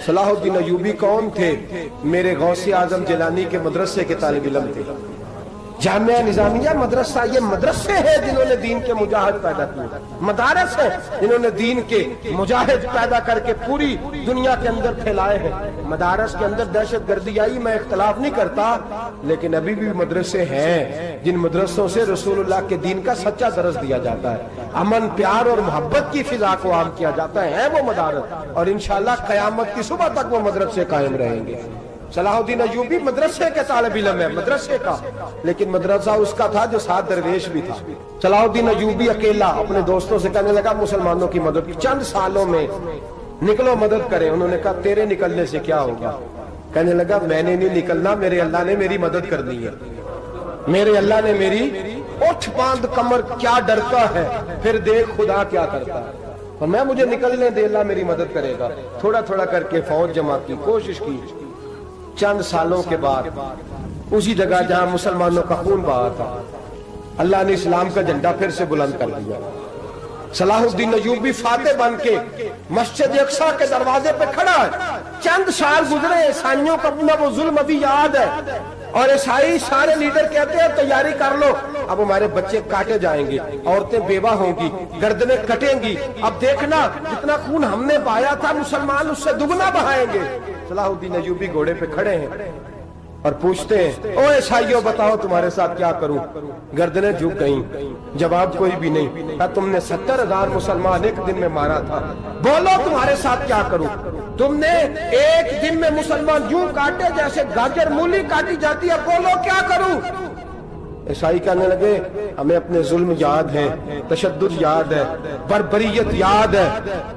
صلاح الدین ایوبی کون تھے؟ میرے غوث اعظم جیلانی کے مدرسے کے طالب علم تھے۔ جامعہ نظامیہ مدرسہ، یہ مدرسے ہیں جنہوں نے دین کے مجاہد پیدا کیے، مدارس ہیں جنہوں نے دین کے مجاہد پیدا کر کے پوری دنیا کے اندر پھیلائے ہیں۔ مدارس کے اندر دہشت گردی آئی، میں اختلاف نہیں کرتا، لیکن ابھی بھی مدرسے ہیں جن مدرسوں سے رسول اللہ کے دین کا سچا درس دیا جاتا ہے، امن پیار اور محبت کی فضا کو عام کیا جاتا ہے وہ مدارس، اور انشاءاللہ قیامت کی صبح تک وہ مدرسے قائم رہیں گے۔ صلاح الدین ایوبی مدرسے کے طالب علم ہے، مدرسے کا، لیکن مدرسہ اس کا تھا جو ساتھ درویش بھی تھا۔ صلاح الدین ایوبی اکیلا اپنے دوستوں سے کہنے لگا مسلمانوں کی مدد چند سالوں میں نکلو مدد کریں۔ انہوں نے کہا تیرے نکلنے سے کیا ہوگا؟ کہنے لگا میں نے نہیں نکلنا، میرے اللہ نے میری مدد کرنی ہے، میرے اللہ نے میری اٹھ باندھ کمر کیا ڈرتا ہے، پھر دیکھ خدا کیا کرتا ہے، اور میں مجھے نکلنے دے، اللہ میری مدد کرے گا۔ تھوڑا تھوڑا کر کے فوج جمع کی، کوشش کی۔ چند سالوں کے بعد اسی جگہ جہاں مسلمانوں کا خون بہا تھا، اللہ نے اسلام کا جھنڈا پھر سے بلند کر دیا۔ صلاح الدین ایوبی فاتح بن کے مسجد اقصی کے دروازے پہ کھڑا ہے۔ چند سال گزرے، عیسائیوں کا اپنا وہ ظلم ابھی یاد ہے، اور عیسائی سارے لیڈر کہتے ہیں تیاری کر لو، اب ہمارے بچے کاٹے جائیں گے، عورتیں بیوہ ہوں گی، گردنیں کٹیں گی، اب دیکھنا جتنا خون ہم نے بہایا تھا مسلمان اس سے دگنا بہائیں گے۔ صلاح الدین ایوبی گھوڑے پہ کھڑے ہیں اور پوچھتے ہیں او عیسائیوں بتاؤ تمہارے ساتھ کیا کروں؟ گردنیں جھک گئیں، جواب کوئی بھی نہیں۔ کہا تم نے 70,000 مسلمان ایک دن میں مارا تھا، بولو تمہارے ساتھ کیا کروں؟ تم نے ایک دن میں مسلمان یوں کاٹے جیسے گاجر مولی کاٹی جاتی ہے، بولو کیا کروں؟ عیسائی کہنے لگے ہمیں اپنے ظلم یاد ہے، تشدد یاد ہے، بربریت یاد ہے،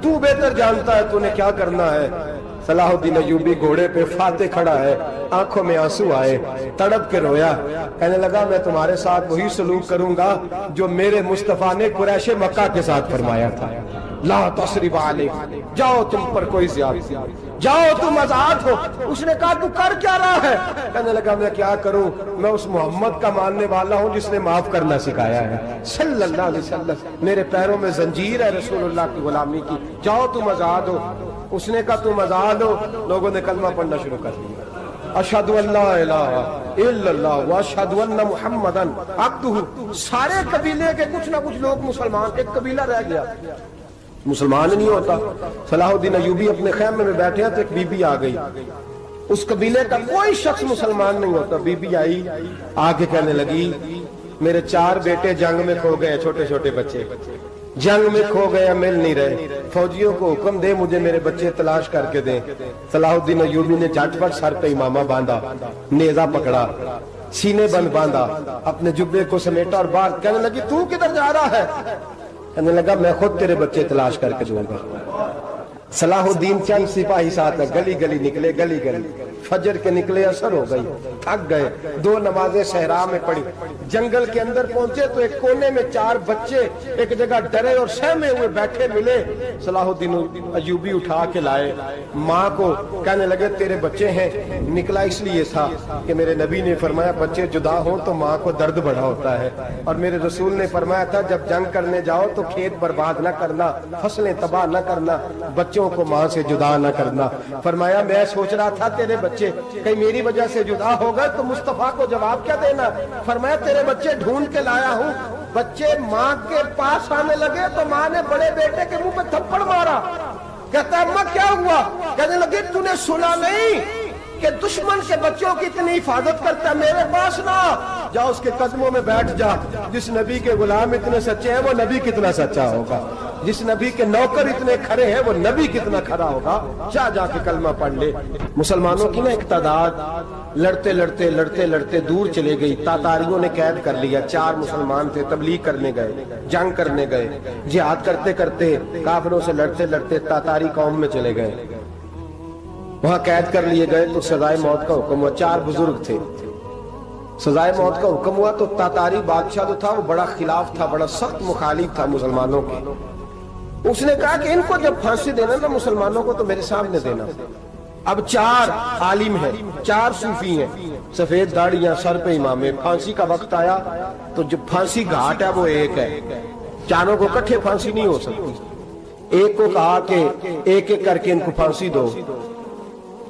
تو بہتر جانتا ہے تو نے کیا کرنا ہے۔ صلاح الدین ایوبی گھوڑے پہ فاتح کھڑا ہے، آنکھوں میں آنسو آئے، تڑپ کے رویا، کہنے لگا میں تمہارے ساتھ وہی سلوک کروں گا جو میرے مصطفیٰ نے قریش مکہ کے ساتھ فرمایا تھا، لا تصریب علیکم، جاؤ تم پر کوئی زیادتی، جاؤ تم آزاد ہو۔ اس نے کہا تو کر کیا رہا ہے؟ کہنے لگا میں کیا کروں، میں اس محمد کا ماننے والا ہوں جس نے معاف کرنا سکھایا ہے صلی اللہ علیہ وسلم، میرے پیروں میں زنجیر ہے رسول اللہ کی غلامی کی، جاؤ تم آزاد ہو۔ اس نے کہا تم آزاد ہو، لوگوں نے کلمہ پڑھنا شروع کر دیا، اشہد ان لا الہ الا اللہ واشہد ان محمدا عبدہ۔ سارے قبیلے کے کچھ نہ کچھ لوگ مسلمان، ایک قبیلہ رہ گیا مسلمان نہیں ہوتا۔ صلاح الدین ایوبی اپنے خیمے میں بیٹھے ہیں تو ایک بی بی آ گئی، اس قبیلے کا کوئی شخص مسلمان نہیں ہوتا۔ بی بی آئی، آگے کہنے لگی میرے 4 بیٹے جنگ میں کھو گئے، چھوٹے چھوٹے بچے جنگ میں کھو گئے، مل نہیں رہے، فوجیوں کو حکم دے مجھے میرے بچے تلاش کر کے دیں۔ صلاح الدین ایوبی نے جھٹ پٹ سر پہ امامہ باندھا، نیزہ پکڑا، سینے بند باندھا، اپنے جبے کو سمیٹا اور باہر کہنے لگی تو کدھر جا رہا ہے؟ کہنے لگا میں خود تیرے بچے تلاش کر کے دوں گا۔ صلاح الدین چند سپاہی ساتھ گلی گلی نکلے، گلی گلی فجر کے نکلے، اثر ہو گئی، تھک گئے، 2 نمازیں صحرا میں پڑھی، جنگل کے اندر پہنچے تو ایک کونے میں 4 بچے ایک جگہ ڈرے اور سہمے ہوئے بیٹھے ملے۔ صلاح الدین ایوبی اٹھا کے لائے، ماں کو کہنے لگے تیرے بچے ہیں، نکلا اس لیے تھا کہ میرے نبی نے فرمایا بچے جدا ہوں تو ماں کو درد بڑا ہوتا ہے، اور میرے رسول نے فرمایا تھا جب جنگ کرنے جاؤ تو کھیت برباد نہ کرنا، فصلیں تباہ نہ کرنا، بچوں کو ماں سے جدا نہ کرنا۔ فرمایا میں سوچ رہا تھا تیرے بچے کہیں میری وجہ سے جدا ہو گئے تو مصطفیٰ کو جواب کیا دینا۔ فرمایا تیرے بچے ڈھونڈ کے لایا ہوں۔ بچے ماں کے پاس آنے لگے تو ماں نے بڑے بیٹے کے منہ پہ تھپڑ مارا، کہتا اماں کیا ہوا؟ کہنے لگے تو نے سنا نہیں کہ دشمن کے بچوں کی اتنی حفاظت کرتا ہے، میرے پاس نہ جا، اس کے قدموں میں بیٹھ جا۔ جس نبی کے غلام اتنے سچے ہیں وہ نبی کتنا سچا ہوگا، جس نبی کے نوکر اتنے کھڑے ہیں وہ نبی کتنا کھڑا ہوگا، جا کے کلمہ پڑھ لے۔ مسلمانوں کی نا ایک تعداد لڑتے لڑتے لڑتے لڑتے دور چلے گئی، تاتاریوں نے قید کر لیا۔ 4 مسلمان تھے، تبلیغ کرنے گئے، جنگ کرنے گئے، جہاد کرتے کرتے کافروں سے لڑتے لڑتے تاتاری قوم میں چلے گئے، وہاں قید کر لیے گئے تو سزائے موت کا حکم ہوا۔ 4 بزرگ تھے، سزائے موت کا حکم ہوا تو تاتاری بادشاہ جو تھا وہ بڑا خلاف تھا، بڑا سخت مخالف تھا مسلمانوں کے۔ اس نے کہا کہ ان کو جب پھانسی دینا نا مسلمانوں کو تو میرے سامنے دینا۔ اب 4 عالم ہیں، 4 صوفی ہیں، سفید داڑیاں، سر پہ امامے۔ پھانسی کا وقت آیا تو جو پھانسی گھاٹ ہے وہ ایک ہے، چاروں کو اکٹھے پھانسی نہیں ہو سکتی۔ ایک کو کہا کہ ایک ایک کر کے ان کو پھانسی دو،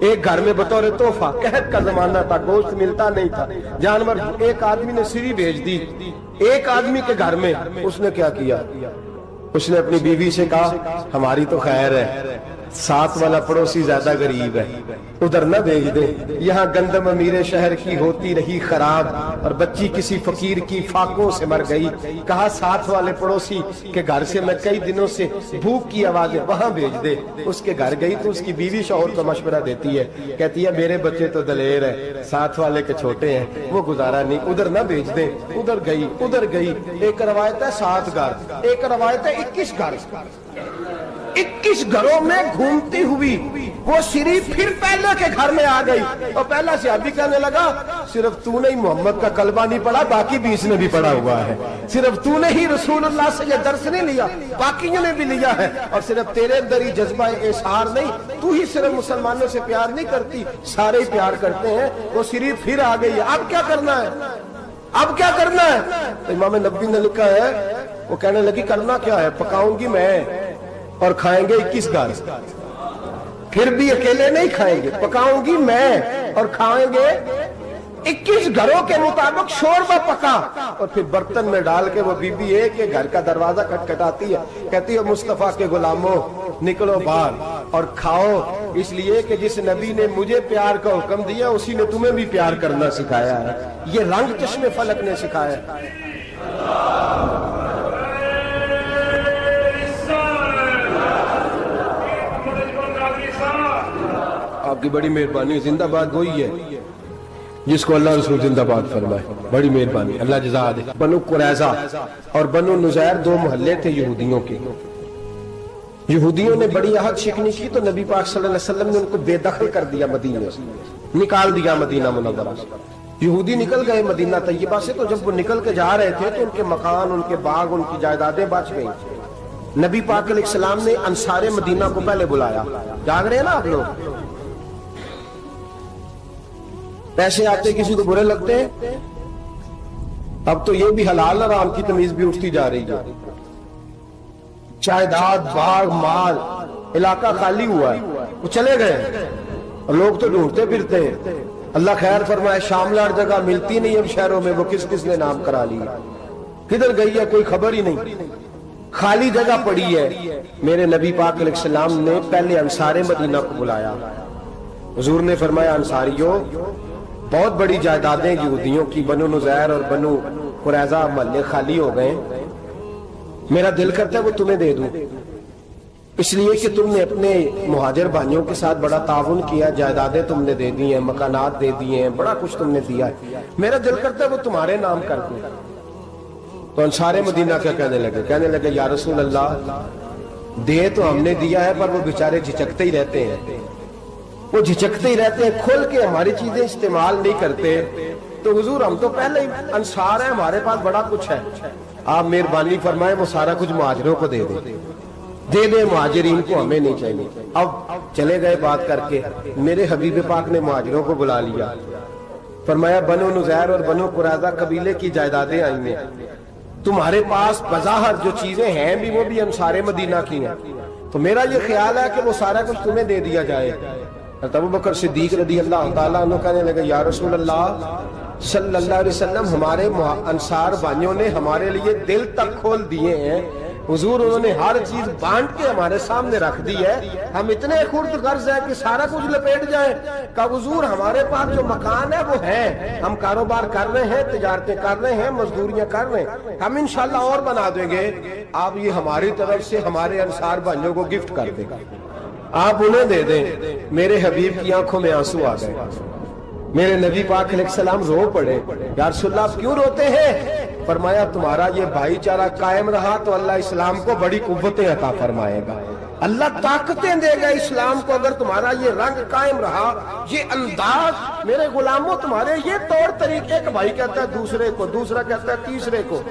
ایک گھر میں بطور تحفہ، قحط کا زمانہ تھا، گوشت ملتا نہیں تھا، جانور، ایک آدمی نے سری بھیج دی ایک آدمی کے گھر میں۔ اس نے کیا کیا؟ اس نے اپنی بیوی سے کہا ہماری تو خیر ہے، ساتھ والا پڑوسی زیادہ غریب ہے، ادھر نہ بھیج دیں، یہاں گندم امیر شہر کی ہوتی رہی خراب اور بچی کسی فقیر کی فاقوں سے مر گئی، کہا ساتھ والے پڑوسی کے گھر سے میں کئی دنوں سے بھوک کی آوازیں، وہاں بھیج دے۔ اس کے گھر گئی تو اس کی بیوی شوہر کو مشورہ دیتی ہے، کہتی ہے میرے بچے تو دلیر ہے، ساتھ والے کے چھوٹے ہیں، وہ گزارا نہیں، ادھر نہ بھیج دیں۔ ادھر گئی، ایک روایت ہے 7 گھر، ایک روایت ہے 21 گھر، 21 گھروں میں گھومتی ہوئی وہ سری پھر پہلے کے گھر میں آ گئی، اور پہلا صحابی کہنے لگا صرف تو نے ہی محمد کا کلمہ نہیں پڑھا، باقی 20 نے بھی پڑھا ہوا ہے، صرف تو نے ہی رسول اللہ سے یہ درس نہیں لیا، باقیوں نے بھی لیا ہے، اور صرف تیرے اندر ہی جذبہ اظہار نہیں، تو ہی صرف مسلمانوں سے پیار نہیں کرتی، سارے ہی پیار کرتے ہیں۔ وہ سری پھر آ گئی ہے، اب کیا کرنا ہے؟ اب کیا کرنا ہے؟ امام نبوی نے لکھا ہے، وہ کہنے لگی کرنا کیا ہے؟ پکاؤں گی میں اور کھائیں گے 21 گھر، پھر بھی اکیلے نہیں کھائیں گے، پکاؤں گی میں اور کھائیں گے 21 گھروں کے مطابق شوربہ پکا، اور پھر برتن میں ڈال کے وہ بی بی ایک گھر کا دروازہ کھٹکھٹاتی ہے، کہتی ہے مصطفیٰ کے غلاموں نکلو باہر اور کھاؤ، اس لیے کہ جس نبی نے مجھے پیار کا حکم دیا اسی نے تمہیں بھی پیار کرنا سکھایا ہے، یہ رنگ چشم فلک نے سکھایا ہے۔ آپ کی بڑی مہربانی، زندہ باد وہی ہے جس کو اللہ رسول زندہ باد فرمائے، بڑی مہربانی، اللہ جزا دے۔ بنو قریظہ اور بنو نذیر 2 محلے تھے یہودیوں کے، یہودیوں نے بڑی عہد شکنی کی تو نبی پاک صلی اللہ علیہ وسلم نے ان کو بے دخل کر دیا، مدینے سے نکال دیا، مدینہ منورہ سے۔ یہودی نکل گئے مدینہ طیبہ سے، تو جب وہ نکل کے جا رہے تھے تو ان کے مکان، ان کے باغ، ان کی جائیدادیں بچ گئیں۔ نبی پاک علیہ السلام نے انصار مدینہ کو پہلے بلایا، جاگ رہے ہیں نا آپ لوگ؟ پیسے آتے کسی کو برے لگتے ہیں، اب تو یہ بھی حلال حرام کی تمیز بھی اٹھتی جا رہی ہے، جائیداد، باغ، مال، علاقہ خالی ہوا ہے، وہ چلے گئے اور لوگ تو ڈھونڈتے پھرتے ہیں۔ اللہ خیر فرمائے، شاملار جگہ ملتی نہیں اب شہروں میں، وہ کس کس نے نام کرا لی، کدھر گئی ہے کوئی خبر ہی نہیں، خالی جگہ پڑی ہے۔ میرے نبی پاک علیہ السلام نے پہلے انصار مدینہ کو بلایا، حضور نے فرمایا انصاریوں بہت بڑی جائیدادیں یہودیوں کی، بنو نذیر اور بنو قریظہ محلے خالی ہو گئے، میرا دل کرتا ہے وہ تمہیں دے دوں، اس لیے کہ تم نے اپنے مہاجر بھائیوں کے ساتھ بڑا تعاون کیا، جائیدادیں تم نے دے دی ہیں، مکانات دے دیے ہیں، بڑا کچھ تم نے دیا ہے، میرا دل کرتا ہے وہ تمہارے نام کر دوں۔ تو انصار مدینہ کیا کہنے لگے یا رسول اللہ دے تو ہم نے دیا ہے، پر وہ بیچارے جھچکتے ہی رہتے ہیں، وہ جھچکتے ہی رہتے ہیں، کھول کے ہماری چیزیں استعمال نہیں کرتے، تو حضور ہم تو پہلے ہی انصار ہیں، ہمارے پاس بڑا کچھ ہے، آپ مہربانی فرمائیں وہ سارا کچھ مہاجروں کو دے دے مہاجرین کو ہمیں نہیں چاہیے۔ اب چلے گئے بات کر کے، میرے حبیب پاک نے مہاجروں کو بلا لیا، فرمایا بنو نذیر اور بنو قریظہ قبیلے کی جائیدادیں آئی ہیں، تمہارے پاس بظاہر جو چیزیں ہیں بھی وہ بھی انصار مدینہ کی ہیں، تو میرا یہ خیال ہے کہ وہ سارا کچھ تمہیں دے دیا جائے۔ ابو بکر صدیق رضی اللہ تعالیٰ عنہ کہنے لگے یا رسول اللہ صلی اللہ علیہ وسلم ہمارے انصار بھائیوں نے ہمارے لیے دل تک کھول دیے ہیں، حضور انہوں نے ہر چیز بانٹ کے ہمارے سامنے رکھ دی ہے، ہم اتنے خرد غرض ہیں کہ سارا کچھ لپیٹ جائیں، کہ حضور ہمارے پاس جو مکان ہے وہ ہے، ہم کاروبار کر رہے ہیں، تجارتیں کر رہے ہیں، مزدوریاں کر رہے ہیں، ہم انشاءاللہ اور بنا دیں گے، آپ یہ ہماری طرف سے ہمارے انصار بھائیوں کو گفٹ کر دیں، آپ انہیں دے دیں۔ میرے حبیب کی آنکھوں میں آنسو آ گئے، میرے نبی پاک علیہ السلام رو پڑے، یا رسول اللہ آپ کیوں روتے ہیں؟ فرمایا تمہارا یہ بھائی چارہ قائم رہا تو اللہ اسلام کو بڑی قوتیں عطا فرمائے گا، اللہ طاقتیں دے گا اسلام کو، اگر تمہارا یہ رنگ قائم رہا، یہ انداز، میرے غلاموں تمہارے یہ طور طریقے، ایک بھائی کہتا ہے دوسرے کو، دوسرا کہتا ہے تیسرے کو۔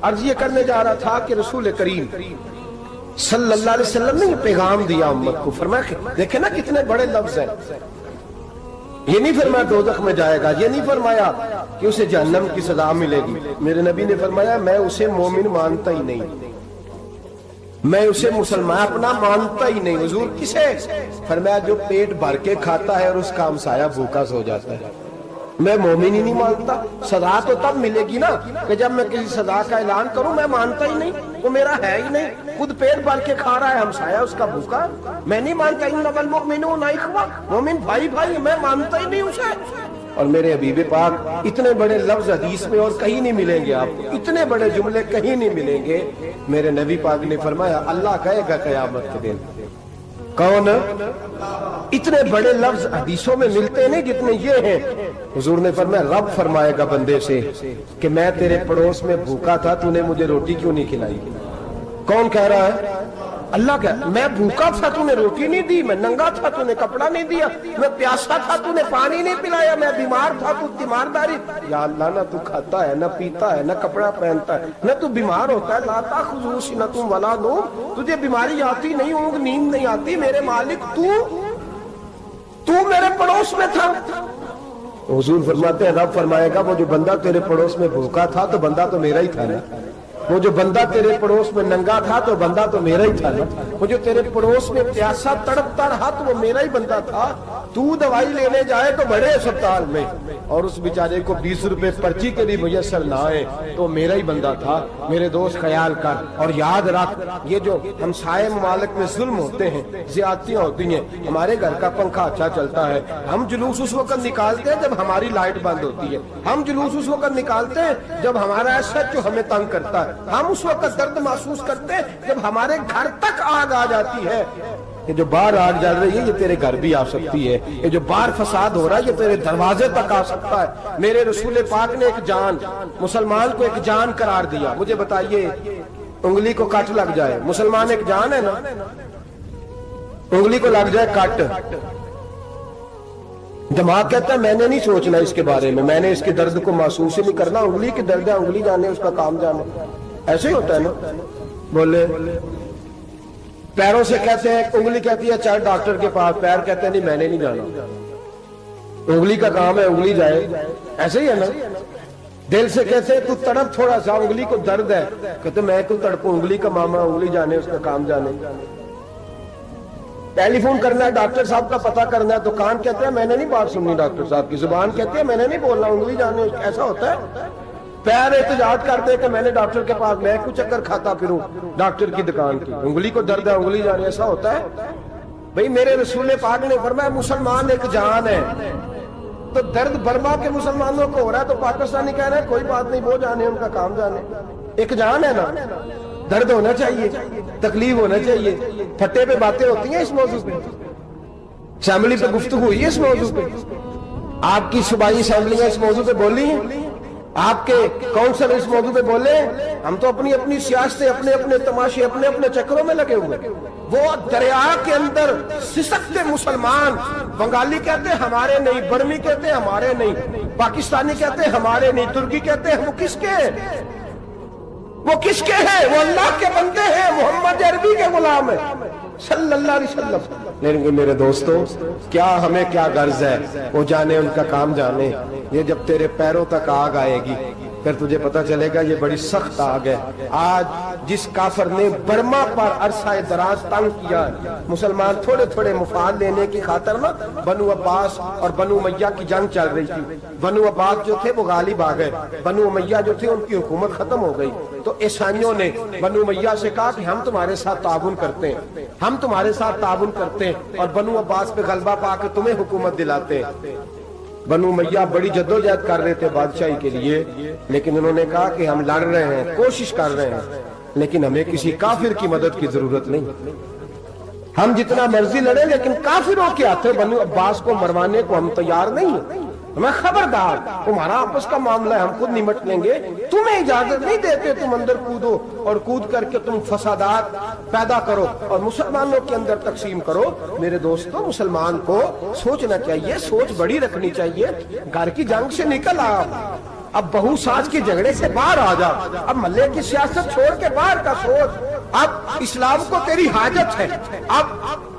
عرض یہ کرنے جا رہا تھا کہ رسول کریم صلی اللہ علیہ وسلم نے یہ پیغام دیا امت کو، فرمایا دیکھیں نا کتنے بڑے لفظ ہیں، یہ نہیں فرمایا دوزخ میں جائے گا، یہ نہیں فرمایا کہ اسے جہنم کی سزا ملے گی، میرے نبی نے فرمایا میں اسے مومن مانتا ہی نہیں، میں اسے مسلمان اپنا مانتا ہی نہیں. حضور کسے؟ فرمایا جو پیٹ بھر کے کھاتا ہے اور اس کا ہمسایہ بھوکا سو جاتا ہے. میں مومن ہی نہیں مانتا. سزا تو تب ملے گی نا کہ جب میں کسی سزا کا اعلان کروں. میں مانتا ہی نہیں, وہ میرا ہے ہی نہیں. خود پیٹ بھر کے کھا رہا ہے, ہمسایہ اس کا بھوکا. میں نہیں مانتا انما المؤمنون اخوہ, مومن بھائی بھائی. میں مانتا ہی نہیں اسے. اور میرے حبیب پاک اتنے بڑے لفظ حدیث میں اور کہیں نہیں ملیں گے آپ کو, اتنے بڑے جملے کہیں نہیں ملیں گے. میرے نبی پاک نے فرمایا اللہ کہے گا قیامت کے دن. کون؟ اتنے بڑے لفظ حدیثوں میں ملتے نہیں جتنے یہ ہیں. حضور نے فرمایا رب فرمائے گا بندے سے کہ میں تیرے پڑوس میں بھوکا تھا, تو نے مجھے روٹی کیوں نہیں کھلائی؟ کون کہہ رہا ہے؟ اللہ کہہ, میں بھوکا تھا تو نے روٹی نہیں دی, میں ننگا تھا تو نے کپڑا نہیں دیا, میں پیاسا تھا تو نے پانی نہیں پلایا, میں بیمار تھا تو تیمارداری. یا اللہ نہ تو کھاتا ہے, نہ پیتا ہے, نہ کپڑا پہنتا ہے, نہ تو بیمار ہوتا ہے. لا تاخذہ سنۃ ولا نوم, تجھے بیماری آتی نہیں, اونگ نیند نہیں آتی. میرے مالک تو میرے پڑوس میں تھا. حضور فرماتے ہیں رب فرمائے گا وہ جو بندہ تیرے پڑوس میں بھوکا تھا تو بندہ تو میرا ہی تھا نا. وہ جو بندہ تیرے پڑوس میں ننگا تھا تو بندہ تو میرا ہی تھا نا. وہ جو تیرے پڑوس میں پیاسا تڑپتا رہا تو وہ میرا ہی بندہ تھا. تو دوائی لینے جائے تو بڑے اسپتال میں اور اس بیچارے کو 20 روپے پرچی کے بھی میسر نہ آئے تو میرا ہی بندہ تھا. میرے دوست خیال کر اور یاد رکھ, یہ جو ہمسائے ممالک میں ظلم ہوتے ہیں, زیادتیاں ہوتی ہیں. ہمارے گھر کا پنکھا اچھا چلتا ہے, ہم جلوس اس وقت نکالتے ہیں جب ہماری لائٹ بند ہوتی ہے. ہم جلوس اس وقت نکالتے ہیں جب ہمارا ایسا جو ہمیں تنگ کرتا ہے. ہم اس وقت درد محسوس کرتے ہیں جب ہمارے گھر تک آگ آ جاتی ہے. یہ جو باہر آگ جل رہی ہے یہ تیرے گھر بھی آ سکتی ہے. یہ جو باہر فساد ہو رہا ہے یہ تیرے دروازے تک آ سکتا ہے. میرے رسول پاک نے ایک جان, مسلمان کو ایک جان قرار دیا. مجھے بتائیے انگلی کو کٹ لگ جائے, مسلمان ایک جان ہے نا, انگلی کو لگ جائے کٹ, دماغ کہتا ہے میں نے نہیں سوچنا اس کے بارے میں نے اس کے درد کو محسوس ہی نہیں کرنا. انگلی کی درد ہے, انگلی جانے, اس کا کام جانے. ایسے ہی ہوتا ہے نا. بولے پیروں سے کہتے ہیں, انگلی کہتی ہے چل ڈاکٹر کے پاس, پیر کہتے ہیں نہیں میں نے نہیں جانا, انگلی کا کام ہے انگلی جائے. ایسے ہی ہے نا. دل سے کہتے ہیں تو تڑپ تھوڑا سا, انگلی کو درد ہے, کہتے میں کیوں تڑپوں, انگلی کا معاملہ, انگلی جانے, اس کا کام جانے. ٹیلی فون کرنا ہے, ڈاکٹر صاحب کا پتہ کرنا ہے, تو کان کہتے ہیں میں نے نہیں بات سننی ڈاکٹر صاحب کی, زبان کہتے ہیں میں نے نہیں بولنا, انگلی جانے. ایسا ہوتا ہے. پیر احتجاج کرتے کہ میں نے ڈاکٹر کے پاس, میں کیوں چکر کھاتا پھروں ڈاکٹر کی دکان کی, انگلی کو درد ہے انگلی جانے. ایسا ہوتا ہے بھئی. میرے رسول پاک نے فرمایا مسلمان ایک جان ہے. تو درد برما کے مسلمانوں کو ہو رہا ہے تو پاکستانی کہہ رہے ہیں کوئی بات نہیں, وہ جانے, ان کا کام جانے. ایک جان ہے نا. درد ہونا چاہیے, تکلیف ہونا چاہیے. پھٹے پہ باتیں ہوتی ہیں اس موضوع پہ, اسمبلی پہ گفتگو ہوئی ہے اس موضوع پہ, آپ کی صوبائی اسمبلیاں اس موضوع پہ بولی ہیں, آپ کے کونسل اس موضوع پہ بولے. ہم تو اپنی اپنی سیاستیں, اپنے اپنے تماشے, اپنے اپنے چکروں میں لگے ہوئے. وہ دریا کے اندر سسکتے مسلمان, بنگالی کہتے ہیں ہمارے نہیں, برمی کہتے ہیں ہمارے نہیں, پاکستانی کہتے ہیں ہمارے نہیں, ترکی کہتے ہیں. وہ کس کے ہیں؟ وہ کس کے ہیں؟ وہ اللہ کے بندے ہیں, محمد عربی کے غلام ہیں صلی اللہ علیہ وسلم. لیکن میرے دوستوں کیا ہمیں کیا غرض ہے, وہ جانے, ان کا کام جانے. یہ جب تیرے پیروں تک آگ آئے گی پھر تجھے پتا چلے گا یہ بڑی سخت آگ ہے. آج جس کافر نے برما پر عرصہ دراز تنگ کیا, مسلمان تھوڑے تھوڑے مفاد لینے کی خاطر نا, بنو عباس اور بنو امیہ کی جنگ چل رہی تھی. بنو عباس جو تھے وہ غالب آ گئے, بنو امیہ جو تھے ان کی حکومت ختم ہو گئی. تو عیسائیوں نے بنو امیہ سے کہا کہ ہم تمہارے ساتھ تعاون کرتے ہیں, ہم تمہارے ساتھ تعاون کرتے ہیں اور بنو عباس پہ غلبہ پا کے تمہیں حکومت دلاتے ہیں. بنو امیہ بڑی جدوجہد کر رہے تھے بادشاہی کے لیے, لیکن انہوں نے کہا کہ ہم لڑ رہے ہیں, کوشش کر رہے ہیں, لیکن ہمیں کسی کافر کی مدد کی ضرورت نہیں. ہم جتنا مرضی لڑیں لیکن کافروں کے ہاتھوں بنو عباس کو مروانے کو ہم تیار نہیں ہیں. ہمیں خبردار, تمہارا آپس کا معاملہ ہے, ہم خود نمٹ لیں گے, تمہیں اجازت نہیں دیتے تم اندر کودو اور کود کر کے تم فسادات پیدا کرو اور مسلمانوں کے اندر تقسیم کرو. میرے دوستو مسلمان کو سوچنا چاہیے, سوچ بڑی رکھنی چاہیے. گھر کی جنگ سے نکل آ, اب بہو ساز کے جھگڑے سے باہر آ جا, اب ملے کی سیاست چھوڑ کے باہر کا سوچ. اب اسلام کو تیری حاجت ہے, اب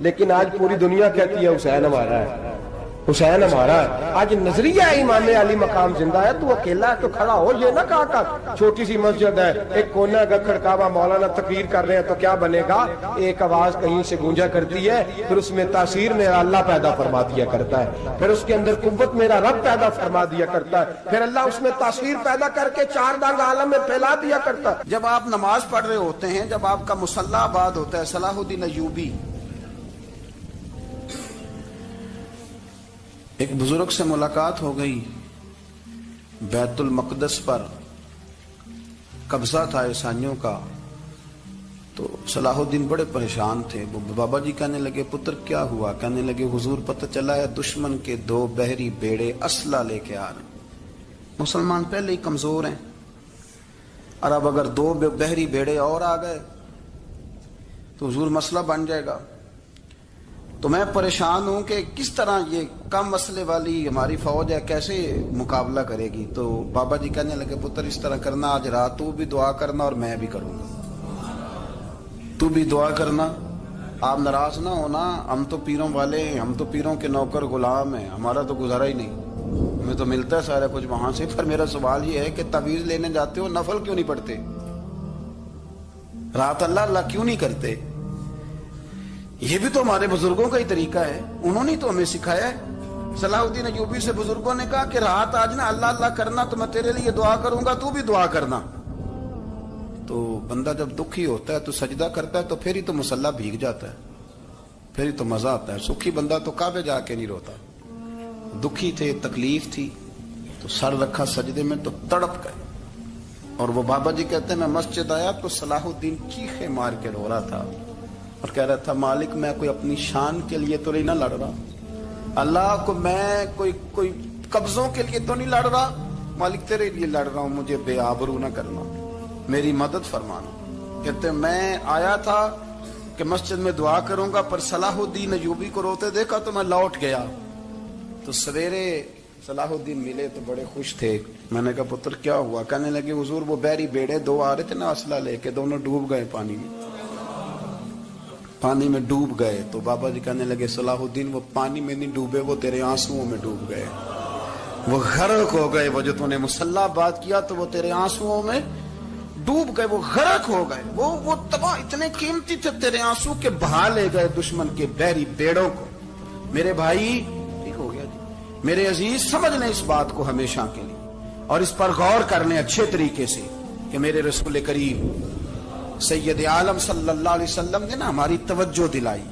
لیکن آج پوری دنیا کہتی ہے حسین ہمارا ہے، حسین ہمارا ہے۔ آج نظریہ امام علی مقام زندہ ہے، تو اکیلا ہے تو کھڑا ہو، یہ نہ کہا کر چھوٹی سی مسجد ہے، ایک کونا کا کھڑکاوا، مولانا تقریر کر رہے ہیں تو کیا بنے گا؟ ایک آواز کہیں سے گونجا کرتی ہے، پھر اس میں تاثیر میرا اللہ پیدا فرما دیا کرتا ہے، پھر اس کے اندر قوت میرا رب پیدا فرما دیا کرتا ہے، پھر اللہ اس میں تاثیر پیدا کر کے چار دانگ عالم میں پھیلا دیا کرتا ہے۔ جب آپ نماز پڑھ رہے ہوتے ہیں، جب آپ کا مصلی آباد ہوتا ہے، صلاح الدین ایوبی ایک بزرگ سے ملاقات ہو گئی، بیت المقدس پر قبضہ تھا عیسائیوں کا، تو صلاح الدین بڑے پریشان تھے۔ وہ بابا جی کہنے لگے پتر کیا ہوا؟ کہنے لگے حضور پتہ چلا ہے دشمن کے 2 بحری بیڑے اسلحہ لے کے آ رہے ہیں، مسلمان پہلے ہی کمزور ہیں، اور اب اگر 2 بحری بیڑے اور آ گئے تو حضور مسئلہ بن جائے گا۔ تو میں پریشان ہوں کہ کس طرح یہ کم مسئلے والی ہماری فوج ہے کیسے مقابلہ کرے گی۔ تو بابا جی کہنے لگے پتر اس طرح کرنا، آج رات تو بھی دعا کرنا اور میں بھی کروں گا، تو بھی دعا کرنا، آپ ناراض نہ ہونا، ہم تو پیروں والے ہیں، ہم تو پیروں کے نوکر غلام ہیں، ہمارا تو گزارا ہی نہیں، ہمیں تو ملتا ہے سارا کچھ وہاں سے۔ پر میرا سوال یہ ہے کہ تعویذ لینے جاتے ہو نفل کیوں نہیں پڑھتے؟ رات اللہ اللہ کیوں نہیں کرتے؟ یہ بھی تو ہمارے بزرگوں کا ہی طریقہ ہے، انہوں نے تو ہمیں سکھایا ہے۔ صلاح الدین ایوبی سے بزرگوں نے کہا کہ رات آج نا اللہ اللہ کرنا، تو میں تیرے لیے دعا کروں گا، تو بھی دعا کرنا۔ تو بندہ جب دکھی ہوتا ہے تو سجدہ کرتا ہے، تو پھر ہی تو مصلی بھیگ جاتا ہے، پھر ہی تو مزہ آتا ہے۔ سکھی بندہ تو کعبے جا کے نہیں روتا، دکھی تھے، تکلیف تھی، تو سر رکھا سجدے میں تو تڑپ گئے۔ اور وہ بابا جی کہتے ہیں میں مسجد آیا تو صلاح الدین چیخے مار کے رو رہا تھا اور کہہ رہا تھا مالک میں کوئی اپنی شان کے لیے تو نہیں نہ لڑ رہا، اللہ کو میں کوئی قبضوں کے لیے تو نہیں لڑ رہا، مالک تیرے لیے لڑ رہا ہوں، مجھے بے آبرو نہ کرنا، میری مدد فرمانا۔ کہتے ہیں میں آیا تھا کہ مسجد میں دعا کروں گا، پر صلاح الدین ایوبی کو روتے دیکھا تو میں لوٹ گیا۔ تو سویرے صلاح الدین ملے تو بڑے خوش تھے۔ میں نے کہا پتر کیا ہوا؟ کہنے لگے حضور وہ بحری بیڑے 2 آ رہے تھے نا اسلحہ لے کے، دونوں ڈوب گئے پانی میں ڈوب گئے۔ تو بابا جی کہنے لگے صلاح الدین وہ پانی میں نہیں ڈوبے، وہ تیرے آنسوؤں میں ڈوب گئے، وہ غرق ہو گئے، وہ جو تو نے مصلی بات کیا تو وہ تیرے آنسوؤں میں ڈوب گئے، وہ غرق ہو گئے، وہ تباہ اتنے قیمتی تھے تیرے آنسو کے بہا لے گئے دشمن کے بحری بیڑوں کو۔ میرے بھائی ٹھیک ہو گیا جی، میرے عزیز سمجھ لیں اس بات کو ہمیشہ کے لیے، اور اس پر غور کر لیں اچھے طریقے سے کہ میرے رسول کریم سید عالم صلی اللہ علیہ وسلم نے نا ہماری توجہ دلائی،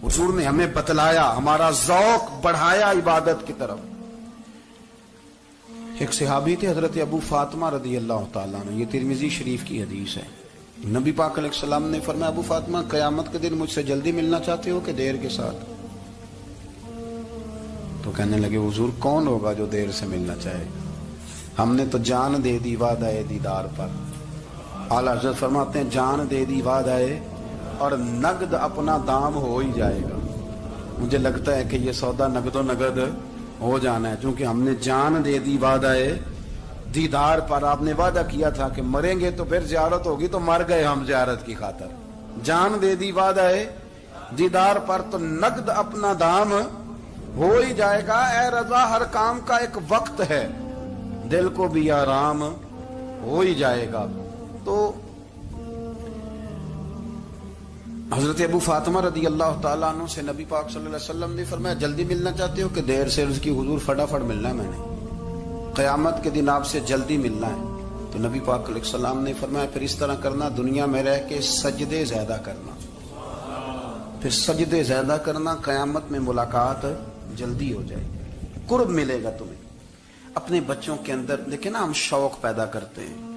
حضور نے ہمیں بتلایا، ہمارا ذوق بڑھایا عبادت کی طرف۔ ایک صحابی تھے حضرت ابو فاطمہ رضی اللہ تعالیٰ عنہ، یہ ترمذی شریف کی حدیث ہے۔ نبی پاک علیہ السلام نے فرمایا ابو فاطمہ قیامت کے دن مجھ سے جلدی ملنا چاہتے ہو کہ دیر کے ساتھ؟ تو کہنے لگے حضور کون ہوگا جو دیر سے ملنا چاہے، ہم نے تو جان دے دی وعدہ دیدار پر۔ اعلیٰ حضرت فرماتے ہیں جان دے دی وعدہ اور نقد اپنا دام ہو ہی جائے گا۔ مجھے لگتا ہے کہ یہ سودا نقد و نقد ہو جانا ہے، چونکہ ہم نے جان دے دی وعدہ دیدار پر۔ آپ نے وعدہ کیا تھا کہ مریں گے تو پھر زیارت ہوگی، تو مر گئے ہم زیارت کی خاطر۔ جان دے دی وعدہ دیدار پر تو نقد اپنا دام ہو ہی جائے گا۔ اے رضا ہر کام کا ایک وقت ہے، دل کو بھی آرام ہو ہی جائے گا۔ تو حضرت ابو فاطمہ رضی اللہ تعالیٰ عنہ سے نبی پاک صلی اللہ علیہ وسلم نے فرمایا جلدی ملنا چاہتے ہو کہ دیر سے؟ عرض کی حضور فٹافٹ ملنا ہے، میں نے قیامت کے دن آپ سے جلدی ملنا ہے۔ تو نبی پاک علیہ السلام نے فرمایا پھر اس طرح کرنا، دنیا میں رہ کے سجدے زیادہ کرنا، پھر سجدے زیادہ کرنا، قیامت میں ملاقات جلدی ہو جائے گی، قرب ملے گا تمہیں۔ اپنے بچوں کے اندر دیکھیں نا، ہم شوق پیدا کرتے ہیں،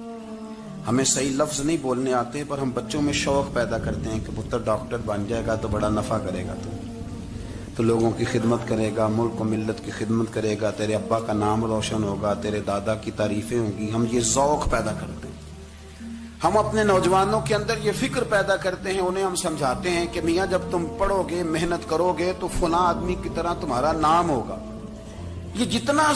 ہمیں صحیح لفظ نہیں بولنے آتے پر ہم بچوں میں شوق پیدا کرتے ہیں کہ پتر ڈاکٹر بن جائے گا تو بڑا نفع کرے گا، تو لوگوں کی خدمت کرے گا، ملک و ملت کی خدمت کرے گا، تیرے ابا کا نام روشن ہوگا، تیرے دادا کی تعریفیں ہوں گی۔ ہم یہ ذوق پیدا کرتے ہیں، ہم اپنے نوجوانوں کے اندر یہ فکر پیدا کرتے ہیں، انہیں ہم سمجھاتے ہیں کہ میاں جب تم پڑھو گے محنت کرو گے تو فلاں آدمی کی طرح تمہارا نام ہوگا۔ یہ جتنا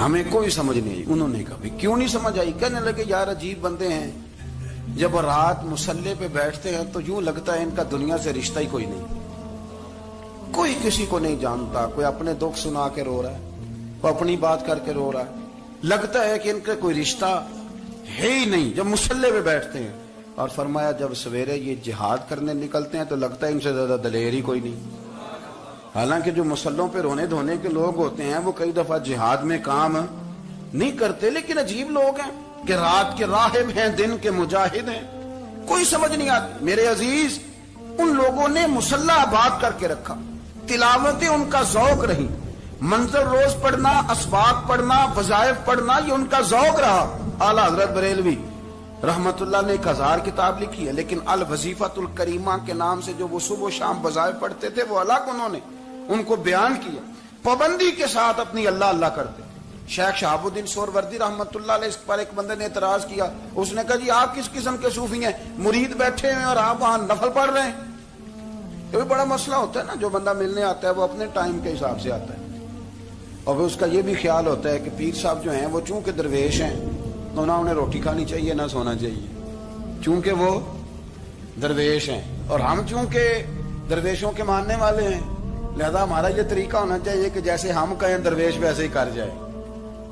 ہمیں کوئی سمجھ نہیں آئی. انہوں نے کہا بھی کیوں نہیں سمجھ آئی؟ کہنے لگے یار عجیب بندے ہیں، جب رات مصلے پہ بیٹھتے ہیں تو یوں لگتا ہے ان کا دنیا سے رشتہ ہی کوئی نہیں، کوئی کسی کو نہیں جانتا، کوئی اپنے دکھ سنا کے رو رہا ہے، کوئی اپنی بات کر کے رو رہا ہے، لگتا ہے کہ ان کا کوئی رشتہ ہے ہی نہیں جب مصلے پہ بیٹھتے ہیں. اور فرمایا جب سویرے یہ جہاد کرنے نکلتے ہیں تو لگتا ہے ان سے زیادہ دلیر ہی کوئی نہیں. حالانکہ جو مسلوں پہ رونے دھونے کے لوگ ہوتے ہیں وہ کئی دفعہ جہاد میں کام نہیں کرتے، لیکن عجیب لوگ ہیں کہ رات کے راہب ہیں، دن کے مجاہد ہیں، کوئی سمجھ نہیں آتی. میرے عزیز، ان لوگوں نے مصلح آباد کر کے رکھا، تلاوتیں ان کا ذوق رہی، منظر روز پڑھنا، اسباق پڑھنا، وظائف پڑھنا، یہ ان کا ذوق رہا. اعلیٰ حضرت بریلوی رحمت اللہ نے 1000 کتاب لکھی ہے، لیکن الوظیفۃ الکریمہ کے نام سے جو وہ صبح و شام وظائف پڑھتے تھے وہ الگ انہوں نے ان کو بیان کیا، پابندی کے ساتھ اپنی اللہ اللہ کرتے. شیخ شہاب الدین سہروردی رحمت اللہ علیہ، اس پر ایک بندے نے اعتراض کیا، اس نے کہا جی آپ کس قسم کے صوفی ہیں، مرید بیٹھے ہیں اور آپ وہاں نفل پڑھ رہے ہیں. یہ بھی بڑا مسئلہ ہوتا ہے نا، جو بندہ ملنے آتا ہے وہ اپنے ٹائم کے حساب سے آتا ہے، اور اس کا یہ بھی خیال ہوتا ہے کہ پیر صاحب جو ہیں وہ چونکہ درویش ہیں تو نہ انہیں روٹی کھانی چاہیے نہ سونا چاہیے، چونکہ وہ درویش ہیں، اور ہم چونکہ درویشوں کے ماننے والے ہیں لہذا ہمارا یہ طریقہ ہونا چاہیے کہ جیسے ہم کہیں درویش ویسے ہی کر جائے.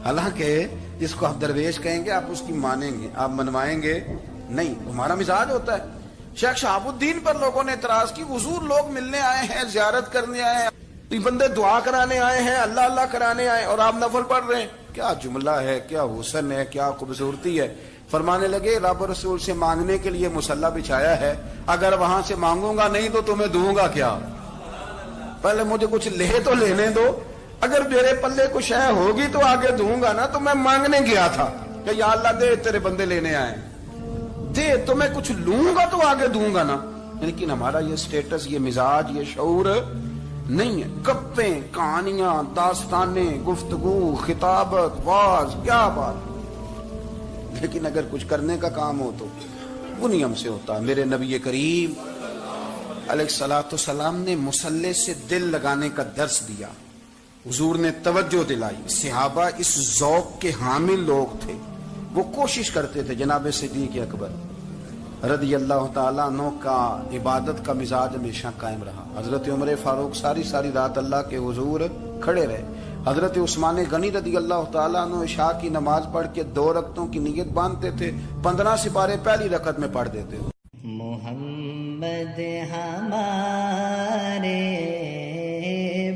حالانکہ جس کو آپ درویش کہیں گے آپ اس کی مانیں گے، آپ منوائیں گے نہیں، ہمارا مزاج ہوتا ہے. شیخ شہاب الدین پر لوگوں نے اعتراض کی، حضور لوگ ملنے آئے ہیں، زیارت کرنے آئے ہیں، یہ بندے دعا کرانے آئے ہیں، اللہ اللہ کرانے آئے اور آپ نفل پڑھ رہے ہیں. کیا جملہ ہے، کیا حسن ہے، کیا خوبصورتی ہے. فرمانے لگے رب رسول سے مانگنے کے لیے مصلی بچھایا ہے، اگر وہاں سے مانگوں گا نہیں تو تمہیں دوں گا کیا؟ پہلے مجھے کچھ لے تو لینے دو، اگر میرے پلے کچھ ہے ہوگی تو آگے دوں گا نا. تو میں مانگنے گیا تھا کہ یا اللہ دے، تیرے بندے لینے آئے دے، تو میں کچھ لوں گا تو آگے دوں گا نا. لیکن ہمارا یہ سٹیٹس، یہ مزاج، یہ شعور نہیں ہے. گپیں، کہانیاں، داستانیں، گفتگو، خطابت، واز، کیا بات. لیکن اگر کچھ کرنے کا کام ہو تو وہ نہیں ہم سے ہوتا. میرے نبی کریم علیہ الصلوۃ والسلام نے مصلی سے دل لگانے کا درس دیا، حضور نے توجہ دلائی. صحابہ اس ذوق کے حامل لوگ تھے، وہ کوشش کرتے تھے. جناب صدیق اکبر رضی اللہ تعالیٰ عنہ کا عبادت کا مزاج ہمیشہ قائم رہا. حضرت عمر فاروق ساری رات اللہ کے حضور کھڑے رہے. حضرت عثمان غنی رضی اللہ تعالیٰ عنہ عشاء کی نماز پڑھ کے 2 رکعتوں کی نیت باندھتے تھے، 15 سپارے پہلی رکعت میں پڑھ دیتے. محمد ہمارے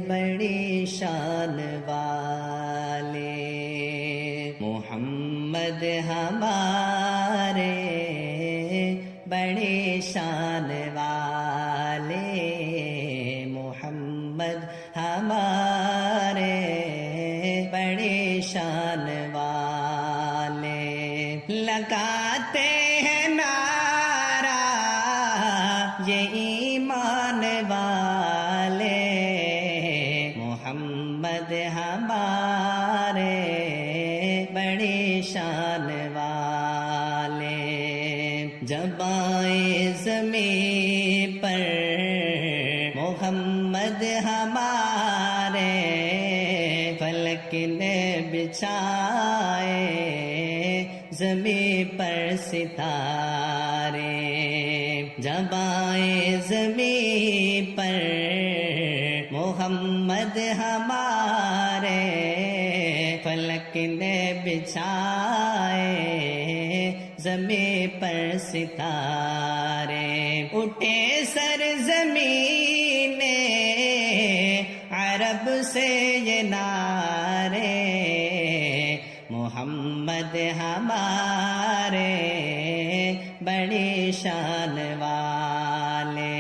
بڑی شان والے، محمد ہمارے بڑے شان والے، محمد ہمارے بڑے شان والے. لگاتے ہیں نعرہ یہ ایمان والے، محمد ہمارے بڑے شان والے. جب آئے زمین پر محمد ہمارے، فلک نے بچھائے زمین پر ستارے. جب آئے زمین پر محمد ہمارے، فلک نے بچھائے زمین پر ستارے. اٹھے سرزمین عرب سے یہ نعرے، محمد ہمارے بڑی شان والے.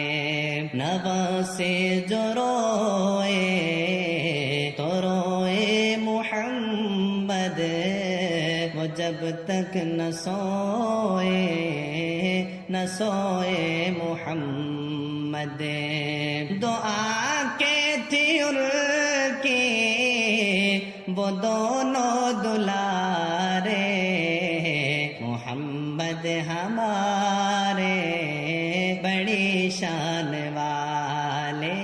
نوا سے جو روئے تو روئے محمد، وہ جب تک نہ سوئے محمد. دعا کے تھی ان کی وہ دونوں دلارے، محمد ہمارے بڑی شان والے،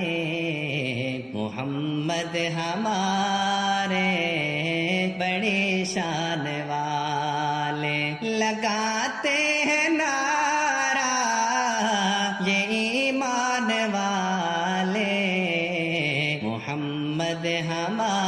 محمد ہمارے بڑی ہمارے